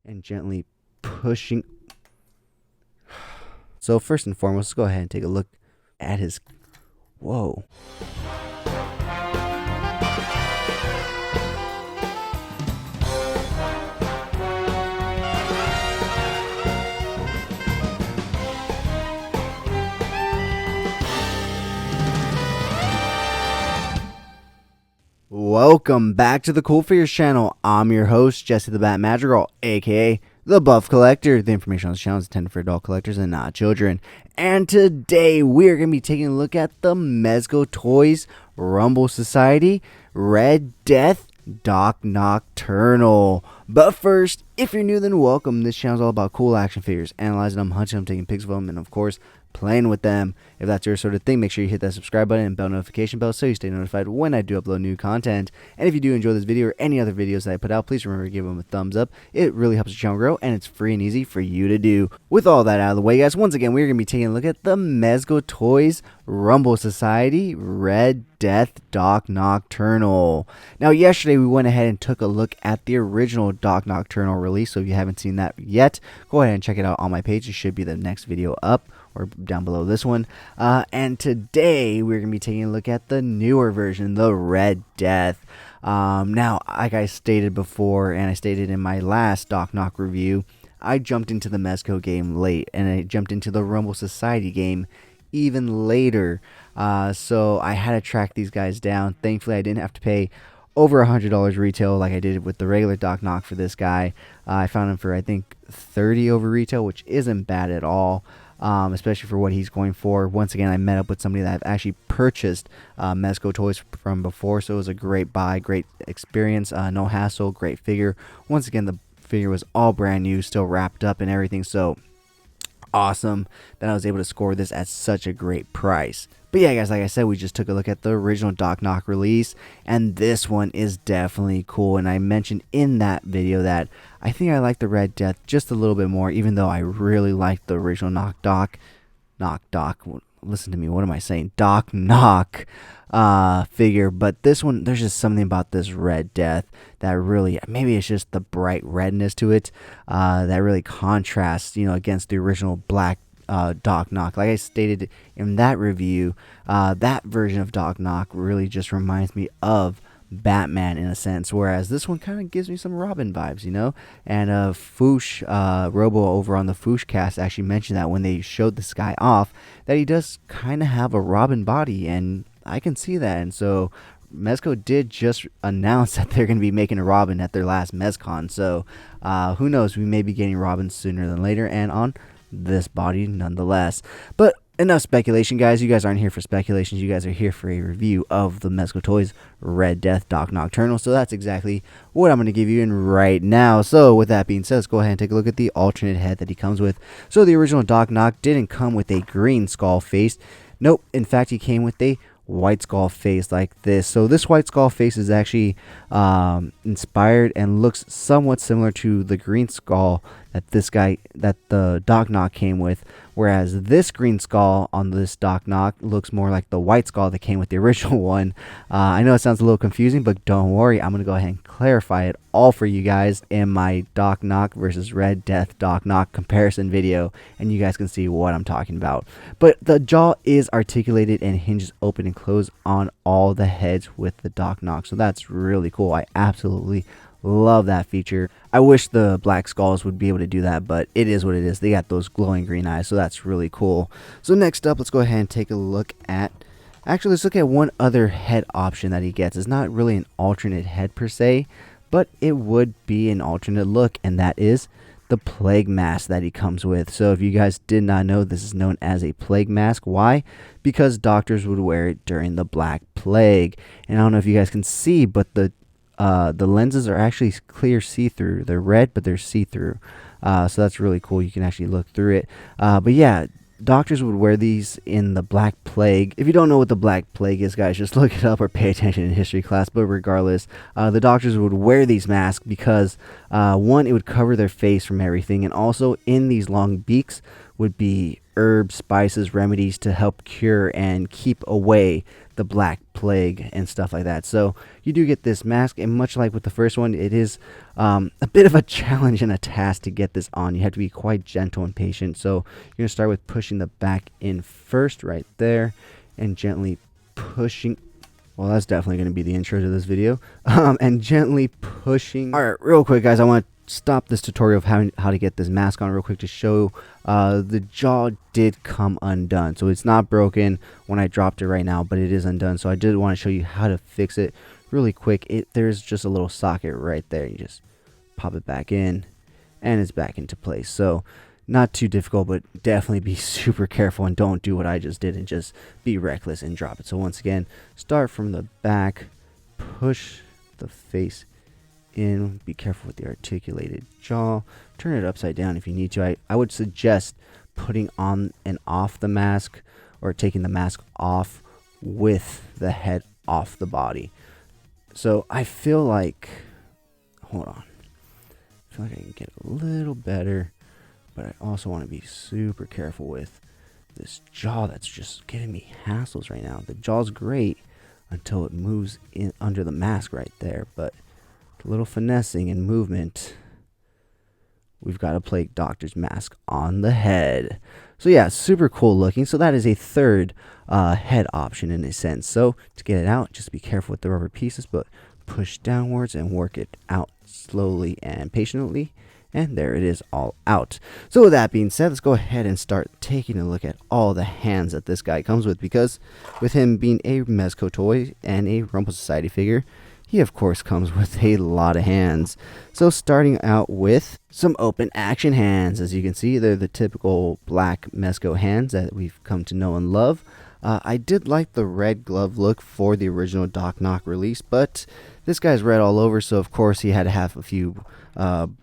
and gently pushing. So first and foremost, let's go ahead and take a look at his. Whoa. Welcome back to the CoolFigurez channel. I'm your host, Jesse the Bat Madrigal, aka the Buff Collector. The information on this channel is intended for adult collectors and not children. And today we're going to be taking a look at the Mezco Toyz Rumble Society Red Death Nocturnal. But first, if you're new, then welcome. This channel is all about cool action figures, analyzing them, hunching them, taking pics of them, and of course, playing with them. If that's your sort of thing, make sure you hit that subscribe button and bell notification bell so you stay notified when I do upload new content. And if you do enjoy this video or any other videos that I put out, please remember to give them a thumbs up. It really helps the channel grow, and it's free and easy for you to do. With all that out of the way, guys, once again, we're going to be taking a look at the Mezco Toyz Rumble Society Red Death Nocturnal. Now, yesterday we went ahead and took a look at the original Nocturnal release, so if you haven't seen that yet, go ahead and check it out on my page. It should be the next video up, or down below this one. And today we're going to be taking a look at the newer version, the Red Death. Now, like I stated before, and I stated in my last Knock review, I jumped into the Mezco game late, and I jumped into the Rumble Society game even later. So I had to track these guys down. Thankfully, I didn't have to pay over $100 retail like I did with the regular Knock for this guy. I found him for, I think, $30 over retail, which isn't bad at all. Especially for what he's going for. Once again, I met up with somebody that I've actually purchased Mezco Toyz from before, so it was a great buy, great experience, no hassle, great figure. Once again, the figure was all brand new, still wrapped up and everything, so awesome that I was able to score this at such a great price. But yeah, guys, like I said, we just took a look at the original Knock release, and this one is definitely cool. And I mentioned in that video that I think I like the Red Death just a little bit more, even though I really liked the original Knock. Listen to me, what am I saying? Knock figure. But this one, there's just something about this Red Death that really, maybe it's just the bright redness to it, that really contrasts, against the original black Knock. Like I stated in that review, that version of Knock really just reminds me of Batman in a sense, whereas this one kind of gives me some Robin vibes, And Foosh, Robo over on the Foosh cast actually mentioned that when they showed this guy off, that he does kind of have a Robin body, and I can see that. And so Mezco did just announce that they're going to be making a Robin at their last MezCon, so who knows, we may be getting Robin sooner than later, and on this body nonetheless. But enough speculation, guys. You guys aren't here for speculations. You guys are here for a review of the Mezco Toyz Red Death Nocturnal. So that's exactly what I'm going to give you in right now. So with that being said, let's go ahead and take a look at the alternate head that he comes with. So the original Knock didn't come with a green skull face. Nope. In fact, he came with a white skull face like this. So this white skull face is actually inspired and looks somewhat similar to the green skull that the Knock came with, whereas this green skull on this Knock looks more like the white skull that came with the original one. I know it sounds a little confusing, but don't worry, I'm going to go ahead and clarify it all for you guys in my Knock versus Red Death Knock comparison video, and you guys can see what I'm talking about. But the jaw is articulated and hinges open and close on all the heads with the Knock, so that's really cool. I absolutely love that feature. I wish the black skulls would be able to do that, but it is what it is. They got those glowing green eyes, so that's really cool. So next up, let's go ahead and take a look at, actually let's look at one other head option that he gets. It's not really an alternate head per se, but it would be an alternate look, and that is the plague mask that he comes with. So if you guys did not know, this is known as a plague mask. Why? Because doctors would wear it during the Black Plague. And I don't know if you guys can see, but the lenses are actually clear see-through. They're red, but they're see-through. So that's really cool. You can actually look through it. But yeah, doctors would wear these in the Black Plague. If you don't know what the Black Plague is, guys, just look it up or pay attention in history class. But regardless, the doctors would wear these masks because, one, it would cover their face from everything. And also, in these long beaks would be herbs, spices, remedies to help cure and keep away the Black Plague and stuff like that. So you do get this mask, and much like with the first one, it is a bit of a challenge and a task to get this on. You have to be quite gentle and patient. So you're going to start with pushing the back in first right there, and gently pushing. Well, that's definitely going to be the intro to this video. And gently pushing. All right, real quick, guys, I want to stop this tutorial of how to get this mask on real quick to show the jaw did come undone. So it's not broken when I dropped it right now, but it is undone. So I did want to show you how to fix it really quick. There's just a little socket right there. You just pop it back in and it's back into place. So not too difficult, but definitely be super careful and don't do what I just did and just be reckless and drop it. So once again, start from the back, push the face in, be careful with the articulated jaw, turn it upside down if you need to. I would suggest putting on and off the mask, or taking the mask off with the head off the body. So I feel like, hold on, I feel like I can get a little better, but I also want to be super careful with this jaw that's just giving me hassles right now. The jaw's great until it moves in under the mask right there, but a little finessing and movement, we've got a plague doctor's mask on the head. So yeah, super cool looking. So that is a third head option in a sense. So to get it out, just be careful with the rubber pieces, but push downwards and work it out slowly and patiently. And there it is, all out. So with that being said, let's go ahead and start taking a look at all the hands that this guy comes with, because with him being a Mezco toy and a Rumble Society figure, he of course comes with a lot of hands. So starting out with some open action hands. As you can see, they're the typical black Mezco hands that we've come to know and love. I did like the red glove look for the original Doc Knock release, but this guy's red all over, so of course he had to have a few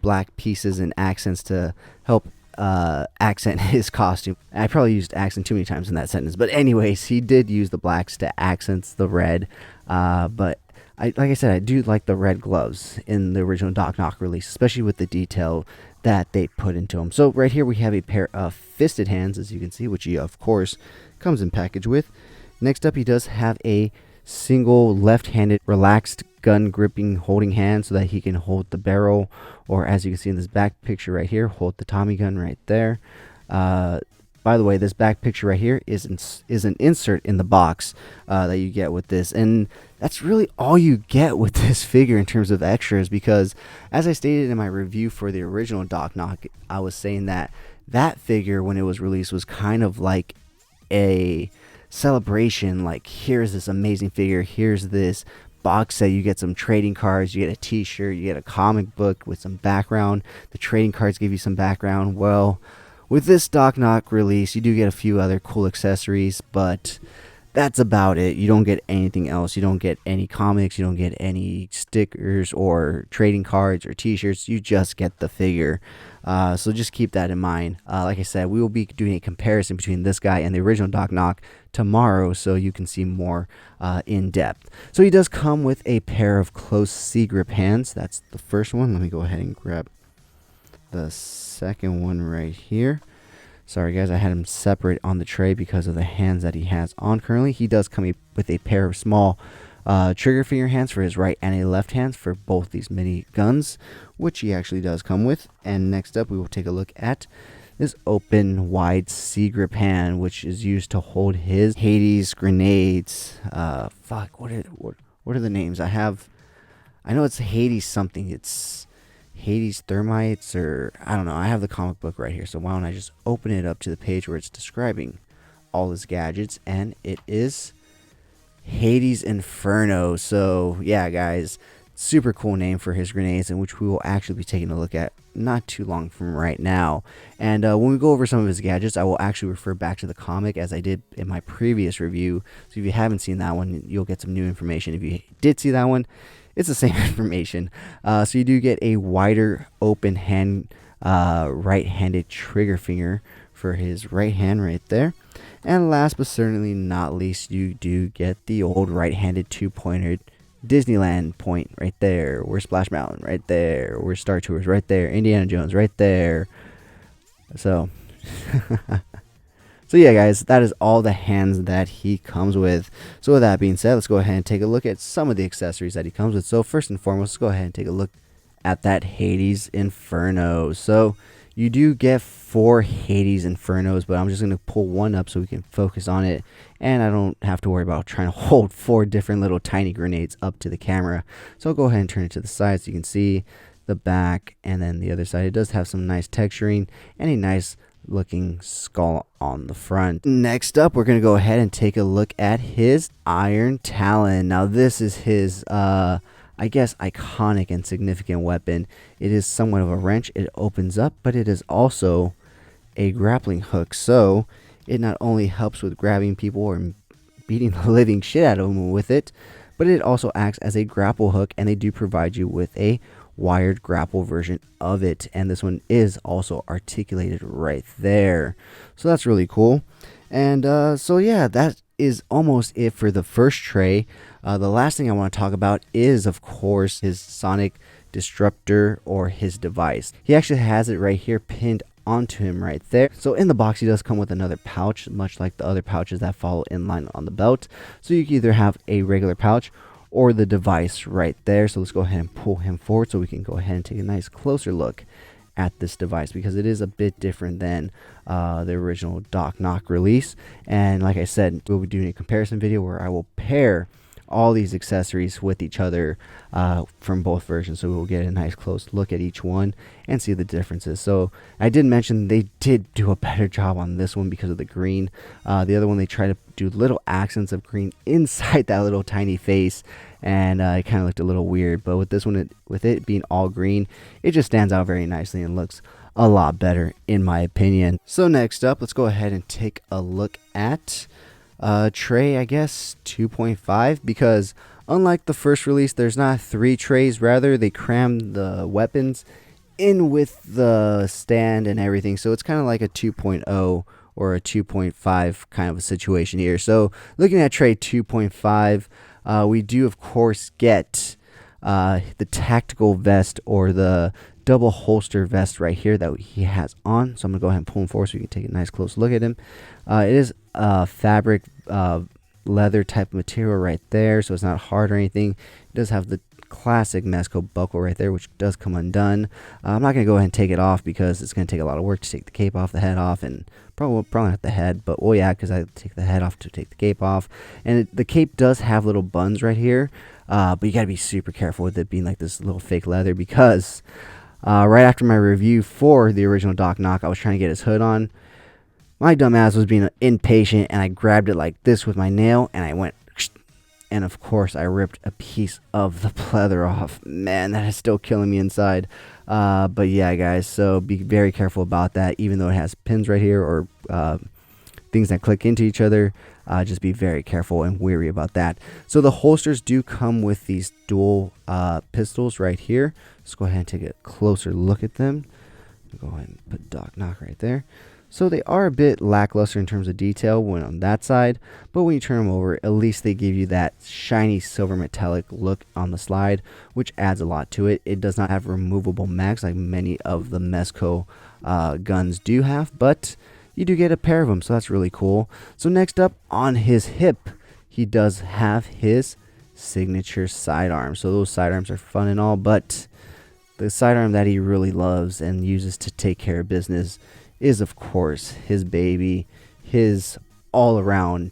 black pieces and accents to help accent his costume. I probably used accent too many times in that sentence, but anyways, he did use the blacks to accent the red, but like I said, I do like the red gloves in the original Doc Knock release, especially with the detail that they put into them. So right here we have a pair of fisted hands, as you can see, which he of course comes in package with. Next up, he does have a single left-handed relaxed gun gripping holding hand so that he can hold the barrel, or as you can see in this back picture right here, hold the Tommy gun right there. By the way, this back picture right here is an insert in the box that you get with this, and that's really all you get with this figure in terms of extras, because as I stated in my review for the original Doc Knock, I was saying that that figure, when it was released, was kind of like a celebration. Like, here's this amazing figure, here's this box set, you get some trading cards, you get a t-shirt, you get a comic book with some background, the trading cards give you some background. Well, with this Doc Knock release, you do get a few other cool accessories, but that's about it. You don't get anything else. You don't get any comics, you don't get any stickers or trading cards or t-shirts. You just get the figure. So just keep that in mind. Like I said, we will be doing a comparison between this guy and the original Doc Knock tomorrow, so you can see more in depth. So he does come with a pair of close C-grip hands. That's the first one. Let me go ahead and grab the second one right here. Sorry guys, I had him separate on the tray because of the hands that he has on currently. He does come with a pair of small trigger finger hands for his right and a left hands for both these mini guns, which he actually does come with. And next up, we will take a look at this open wide C-grip hand, which is used to hold his Hades grenades. What are the names? I know it's Hades something. It's Hades thermites, or I don't know. I have the comic book right here, so why don't I just open it up to the page where it's describing all his gadgets, and it is Hades Inferno. So yeah guys, super cool name for his grenades, and which we will actually be taking a look at not too long from right now. And when we go over some of his gadgets, I will actually refer back to the comic as I did in my previous review. So if you haven't seen that one, you'll get some new information. If you did see that one, it's the same information. So you do get a wider open hand right-handed trigger finger for his right hand right there. And last but certainly not least, you do get the old right-handed two-pointed Disneyland point right there. We're Splash Mountain right there. We're Star Tours right there. Indiana Jones right there. So So yeah, guys, that is all the hands that he comes with. So with that being said, let's go ahead and take a look at some of the accessories that he comes with. So first and foremost, let's go ahead and take a look at that Hades Inferno. So you do get 4 Hades Infernos, but I'm just going to pull one up so we can focus on it, and I don't have to worry about trying to hold 4 different little tiny grenades up to the camera. So I'll go ahead and turn it to the side so you can see the back, and then the other side. It does have some nice texturing and a nice looking skull on the front. Next up, we're going to go ahead and take a look at his Iron Talon. Now this is his I guess iconic and significant weapon. It is somewhat of a wrench. It opens up, but it is also a grappling hook. So it not only helps with grabbing people or beating the living shit out of them with it, but it also acts as a grapple hook, and they do provide you with a wired grapple version of it, and this one is also articulated right there. So that's really cool. And so yeah, that is almost it for the first tray. The last thing I want to talk about is, of course, his sonic disruptor, or his device. He actually has it right here pinned onto him right there. So in the box, he does come with another pouch, much like the other pouches that follow in line on the belt. So you can either have a regular pouch or the device right there. So let's go ahead and pull him forward so we can go ahead and take a nice closer look at this device, because it is a bit different than the original Doc Knock release. And like I said, we'll be doing a comparison video where I will pair all these accessories with each other from both versions, so we'll get a nice close look at each one and see the differences. So I did mention they did do a better job on this one because of the green. The other one, they try to do little accents of green inside that little tiny face, and it kind of looked a little weird. But with this one, with it being all green, it just stands out very nicely and looks a lot better in my opinion. So next up, let's go ahead and take a look at tray, I guess 2.5, because unlike the first release, there's not 3 trays. Rather, they crammed the weapons in with the stand and everything, so it's kind of like a 2.0 or a 2.5 kind of a situation here. So looking at tray 2.5, we do of course get the tactical vest, or the double holster vest right here that he has on. So I'm gonna go ahead and pull him forward so we can take a nice close look at him. It is fabric leather type of material right there, so it's not hard or anything. It does have the classic Mezco buckle right there, which does come undone. I'm not gonna go ahead and take it off because it's gonna take a lot of work to take the cape off, the head off, and probably not the head, but oh yeah, because I take the head off to take the cape off. And the cape does have little buns right here, but you gotta be super careful with it being like this little fake leather, because right after my review for the original Doc Knock, I was trying to get his hood on. My dumbass was being impatient, and I grabbed it like this with my nail, and I went, and of course I ripped a piece of the leather off. Man, that is still killing me inside. But yeah, guys, so be very careful about that. Even though it has pins right here, or things that click into each other, just be very careful and wary about that. So the holsters do come with these dual pistols right here. Let's go ahead and take a closer look at them. Go ahead and put Doc Knock right there. So they are a bit lackluster in terms of detail when on that side, but when you turn them over, at least they give you that shiny silver metallic look on the slide, which adds a lot to it. It does not have removable mags like many of the Mezco guns do have, but you do get a pair of them, so that's really cool. So next up, on his hip, he does have his signature sidearm. So those sidearms are fun and all, but the sidearm that he really loves and uses to take care of business is of course his baby, his all-around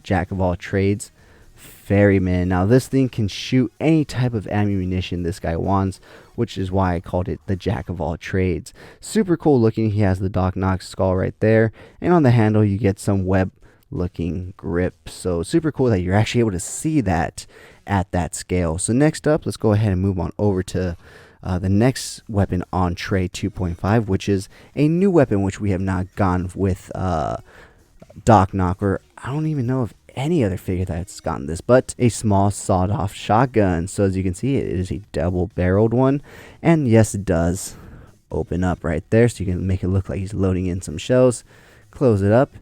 jack of all trades, Ferryman. Now this thing can shoot any type of ammunition this guy wants, which is why I called it the jack of all trades. Super cool looking. He has the Doc Knock skull right there, and on the handle you get some web looking grip. So super cool that you're actually able to see that at that scale. So next up, let's go ahead and move on over to the next weapon on tray 2.5, which is a new weapon which we have not gone with Doc Knock, or I don't even know of any other figure that's gotten this, but a small sawed-off shotgun. So as you can see, it is a double-barreled one, and yes, it does open up right there, so you can make it look like he's loading in some shells. Close it up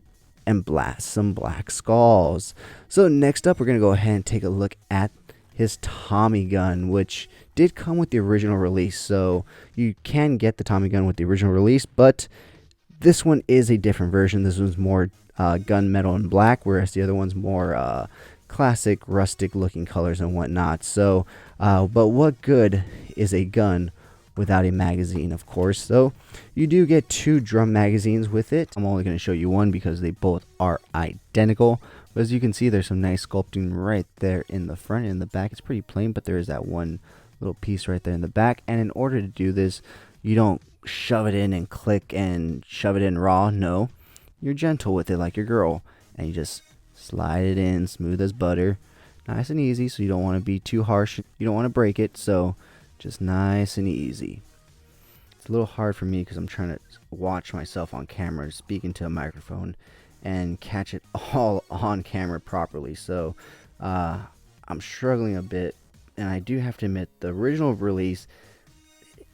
and blast some black skulls. So next up, we're going to go ahead and take a look at his Tommy gun, which did come with the original release. So you can get the Tommy gun with the original release, but This one is a different version. This one's more gunmetal and black, whereas the other one's more classic rustic looking colors and whatnot. So but what good is a gun without a magazine, of course? So you do get 2 drum magazines with it. I'm only going to show you one because they both are identical. But as you can see, there's some nice sculpting right there in the front and in the back. It's pretty plain, but there is that one little piece right there in the back. And in order to do this, you don't shove it in and click and shove it in raw. No, you're gentle with it like your girl, and you just slide it in smooth as butter, nice and easy. So you don't want to be too harsh, you don't want to break it, so just nice and easy. It's a little hard for me because I'm trying to watch myself on camera, speak into a microphone, and catch it all on camera properly. So I'm struggling a bit, and I do have to admit, the original release,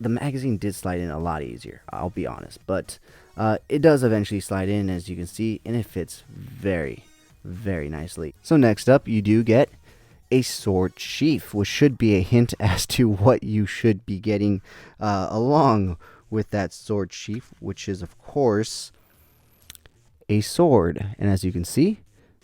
the magazine did slide in a lot easier, I'll be honest, but it does eventually slide in, as you can see, and it fits very, very nicely. So next up, you do get a sword sheath, which should be a hint as to what you should be getting along with that sword sheath, which is of course a sword. And as you can see,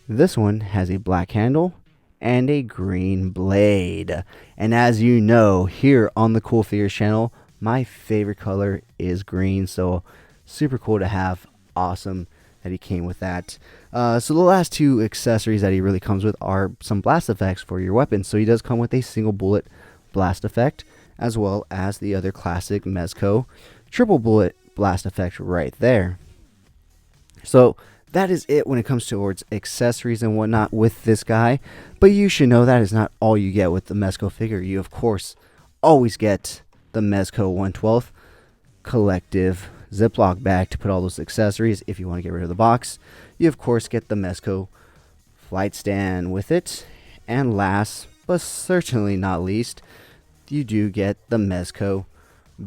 this one has a black handle and a green blade. And as you know, here on the CoolFigurez channel, my favorite color is green, so super cool to have. Awesome that he came with that. So the last 2 accessories that he really comes with are some blast effects for your weapon. So he does come with a single bullet blast effect, as well as the other classic Mezco triple bullet blast effect right there. So that is it when it comes towards accessories and whatnot with this guy. But you should know that is not all you get with the Mezco figure. You of course always get the Mezco 1/12 collective Ziploc bag to put all those accessories if you want to get rid of the box. You of course get the Mezco flight stand with it, and last but certainly not least, you do get the Mezco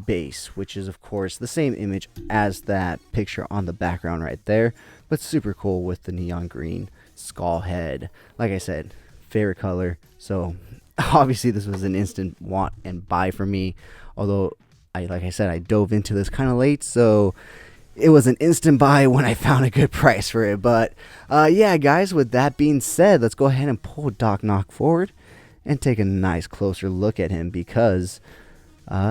Base, which is of course the same image as that picture on the background right there, but super cool with the neon green skull head. Like I said, favorite color, so obviously this was an instant want and buy for me, although like I said, I dove into this kind of late, so it was an instant buy when I found a good price for it. But yeah, guys, with that being said, let's go ahead and pull Doc Nock forward and take a nice closer look at him, because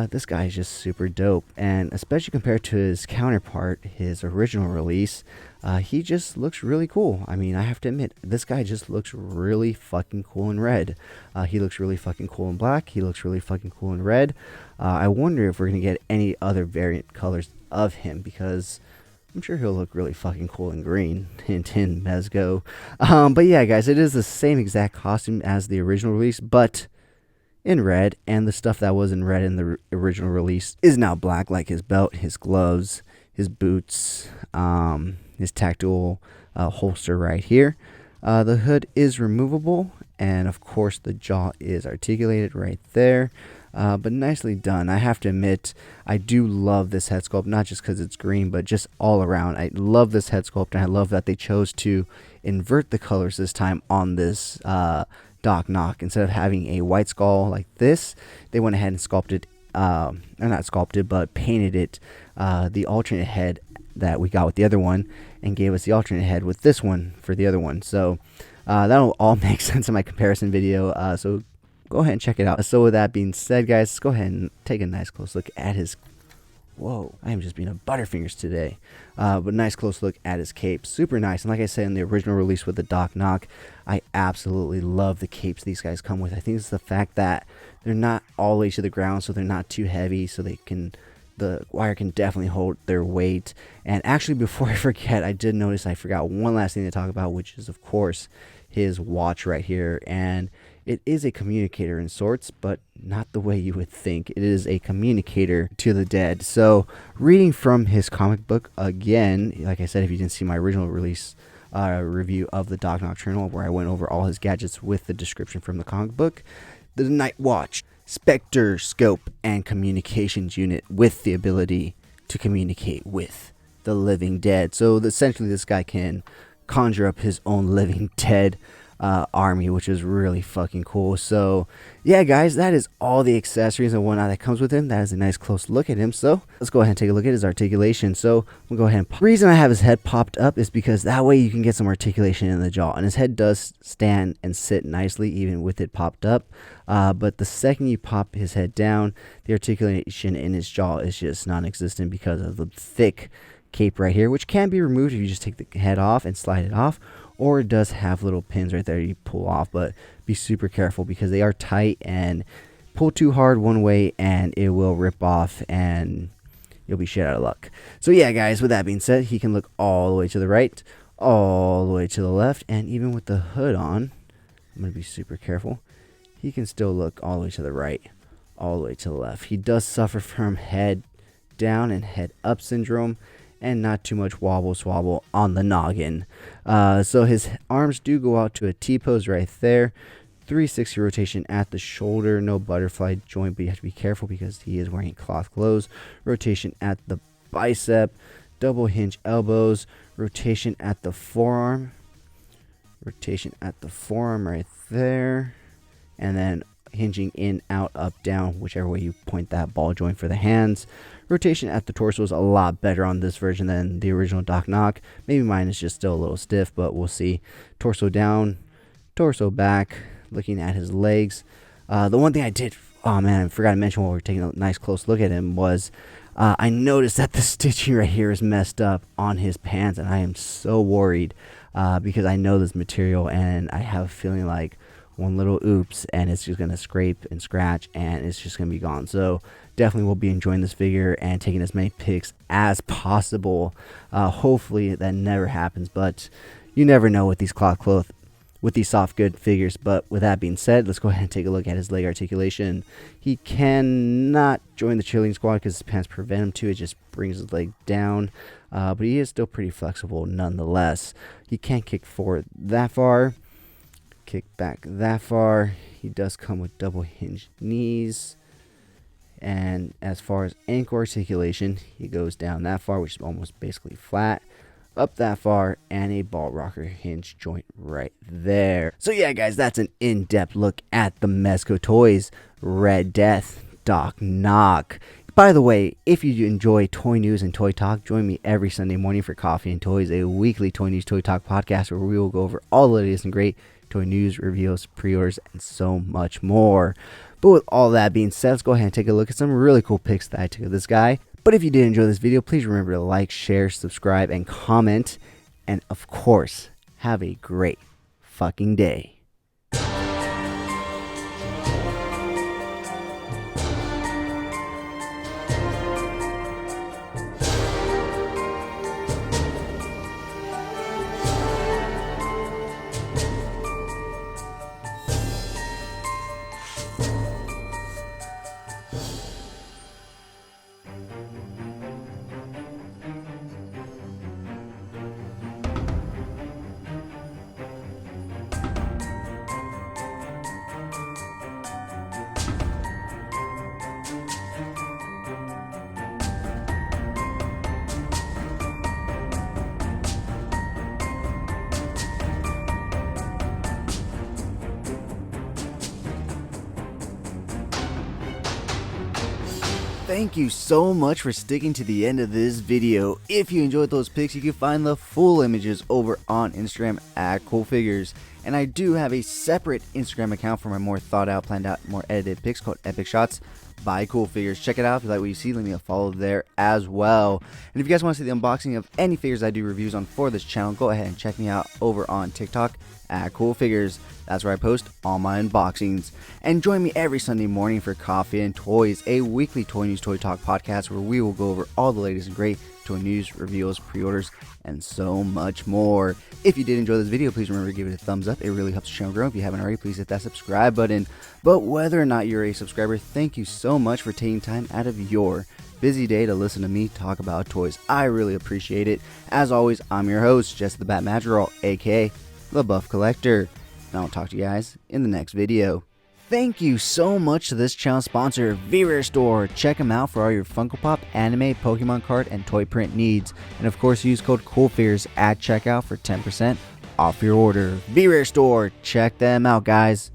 this guy is just super dope, and especially compared to his counterpart, his original release, he just looks really cool. I mean, I have to admit, this guy just looks really fucking cool in red. He looks really fucking cool in black. He looks really fucking cool in red. I wonder if we're going to get any other variant colors of him, because I'm sure he'll look really fucking cool in green. Hint, hint, Mezco. But yeah, guys, it is the same exact costume as the original release, but in red, and the stuff that was in red in the original release is now black, like his belt, his gloves, his boots, his tactile holster right here. The hood is removable, and of course the jaw is articulated right there, but nicely done. I have to admit, I do love this head sculpt, not just because it's green, but just all around. I love this head sculpt, and I love that they chose to invert the colors this time on this Doc Nock. Instead of having a white skull like this, they went ahead and sculpted, or not sculpted, but painted it the alternate head that we got with the other one, and gave us the alternate head with this one for the other one. So that'll all make sense in my comparison video, so go ahead and check it out. So with that being said, guys, let's go ahead and take a nice close look at his... Whoa, I am just being a butterfingers today. But nice close look at his cape. Super nice. And like I said in the original release with the Doc Nock, I absolutely love the capes these guys come with. I think it's the fact that they're not all the way to the ground, so they're not too heavy, so they can... the wire can definitely hold their weight. And actually, before I forget, I did notice I forgot one last thing to talk about, which is of course his watch right here. And it is a communicator in sorts, but not the way you would think. It is a communicator to the dead. So reading from his comic book again, like I said, if you didn't see my original release review of the Doc Nocturnal, where I went over all his gadgets with the description from the comic book, the Night Watch, Spectre, Scope, and Communications Unit with the ability to communicate with the living dead. So essentially this guy can conjure up his own living dead. army, which is really fucking cool. So yeah, guys, that is all the accessories and whatnot that comes with him. That is a nice close look at him. So let's go ahead and take a look at his articulation. So we'll go ahead and the reason I have his head popped up is because that way you can get some articulation in the jaw, and his head does stand and sit nicely even with it popped up. But the second you pop his head down, the articulation in his jaw is just non-existent because of the thick cape right here, which can be removed if you just take the head off and slide it off, or it does have little pins right there you pull off. But be super careful because they are tight, and pull too hard one way and it will rip off and you'll be shit out of luck. So yeah, guys, with that being said, he can look all the way to the right, all the way to the left, and even with the hood on, I'm going to be super careful, he can still look all the way to the right, all the way to the left. He does suffer from head down and head up syndrome, and not too much wobble swabble on the noggin. So his arms do go out to a T-pose right there. 360 rotation at the shoulder, no butterfly joint, but you have to be careful because he is wearing cloth clothes. Rotation at the bicep, double hinge elbows, rotation at the forearm, rotation at the forearm right there, and then hinging in, out, up, down, whichever way you point that ball joint for the hands. Rotation at the torso is a lot better on this version than the original Doc Knock. Maybe mine is just still a little stiff, but we'll see. Torso down, torso back, looking at his legs. The one thing I did, oh man, I forgot to mention while we were taking a nice close look at him was I noticed that the stitching right here is messed up on his pants, and I am so worried because I know this material, and I have a feeling like one little oops and it's just gonna scrape and scratch and it's just gonna be gone. So definitely will be enjoying this figure and taking as many pics as possible. Hopefully that never happens, but you never know with these with these soft good figures. But with that being said, let's go ahead and take a look at his leg articulation. He cannot join the cheerleading squad because his pants prevent him to. It just brings his leg down, but he is still pretty flexible nonetheless. He can't kick forward that far, kick back that far. He does come with double hinge knees, and as far as ankle articulation, he goes down that far, which is almost basically flat, up that far, and a ball rocker hinge joint right there. So yeah, guys, that's an in-depth look at the Mezco Toyz Red Death Doc Knock. By the way, if you enjoy toy news and toy talk, join me every Sunday morning for Coffee and Toys, a weekly toy news, toy talk podcast where we will go over all the latest and great toy news, reviews, pre-orders, and so much more. But with all that being said, let's go ahead and take a look at some really cool pics that I took of this guy. But if you did enjoy this video, please remember to like, share, subscribe, and comment. And of course, have a great fucking day. Thank you so much for sticking to the end of this video. If you enjoyed those pics, you can find the full images over on Instagram at CoolFigurez. And I do have a separate Instagram account for my more thought out, planned out, more edited pics called Epic Shots by CoolFigurez. Check it out if you like what you see. Leave me a follow there as well. And if you guys want to see the unboxing of any figures I do reviews on for this channel, go ahead and check me out over on TikTok at CoolFigurez. That's where I post all my unboxings. And join me every Sunday morning for Coffee and Toys, a weekly toy news, toy talk podcast where we will go over all the latest and great toy news, reviews, pre-orders, and so much more. If you did enjoy this video, please remember to give it a thumbs up. It really helps the channel grow. If you haven't already, please hit that subscribe button. But whether or not you're a subscriber, thank you so much for taking time out of your busy day to listen to me talk about toys. I really appreciate it. As always, I'm your host, Jess the Bat Madrigal, aka The Buff Collector. And I'll talk to you guys in the next video. Thank you so much to this channel sponsor, VRare Store. Check them out for all your Funko Pop, anime, Pokemon card, and toy print needs. And of course, use code CoolFigurez at checkout for 10% off your order. V-Rare Store, check them out, guys.